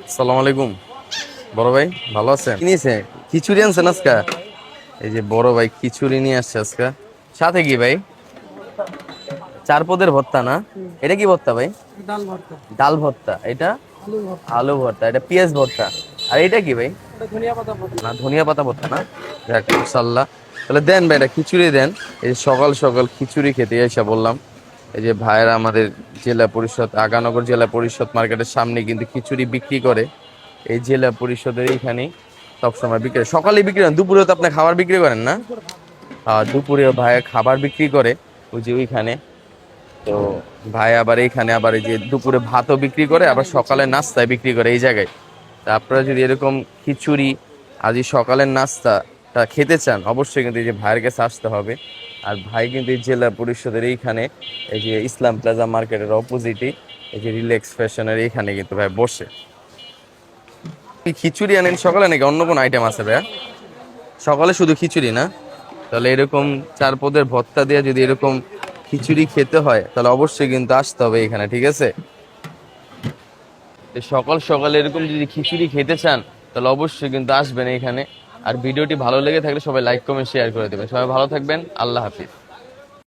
আসসালামু আলাইকুম বড় ভাই, ভালো আছেন? কি নিয়েছে? খিচুড়ি আনছেন আজকে? এই যে বড় ভাই খিচুড়ি নিয়ে আসছে আজকে। সাথে কি ভাই? চার পদের ভর্তা না? এটা কি ভর্তা ভাই? ডাল ভর্তা, ডাল ভর্তা। এটা আলু ভর্তা, আলু ভর্তা। এটা পেঁয়াজ ভর্তা। আর এটা কি ভাই? ওটা ধনিয়া পাতা ভর্তা। না, ধনিয়া পাতা ভর্তা না? যাক ইনশাল্লাহ। তাহলে দেন ভাই, এটা খিচুড়ি দেন। এই যে সকাল সকাল খিচুড়ি খেতে এসে বললাম। এই যে ভাইয়েরা আমাদের জেলা পরিষদ আগানগর জেলা পরিষদ মার্কেটের সামনে কিন্তু খিচুড়ি বিক্রি করে। এই জেলা পরিষদের এইখানে সবসময় বিক্রি হয়। সকালে বিক্রি করেন, দুপুরেও তো আপনি খাবার বিক্রি করেন না? দুপুরেও ভাই খাবার বিক্রি করে ওই যে ওইখানে। তো ভাই আবার এইখানে আবার এই যে দুপুরে ভাতও বিক্রি করে, আবার সকালে নাস্তায় বিক্রি করে এই জায়গায়। তা আপনারা যদি এরকম খিচুড়ি আজই সকালের নাস্তাটা খেতে চান, অবশ্যই কিন্তু এই যে ভাইয়ের কাছে আসতে হবে। আর ভাই কিন্তু এই জেলা পরিষদের এইখানে এই যে ইসলাম প্লাজা মার্কেটের অপোজিটে এই যে রিল্যাক্স ফ্যাশনের এইখানে কিন্তু ভাই বসে। কি খিচুড়ি আনেন সকালে নাকি অন্য কোনো আইটেম আছে ভাইয়া? সকালে শুধু খিচুড়ি না? তাহলে এরকম চার পদের ভর্তা দিয়ে যদি এরকম খিচুড়ি খেতে হয় তাহলে অবশ্যই কিন্তু আসতে হবে এখানে, ঠিক আছে? তো সকাল সকালে এরকম যদি খিচুড়ি খেতে চান তাহলে অবশ্যই কিন্তু আসবেন এখানে। আর ভিডিওটি ভালো লেগে থাকলে সবাই লাইক কমেন্ট শেয়ার করে দেবেন। সবাই ভালো থাকবেন, আল্লাহ হাফিজ।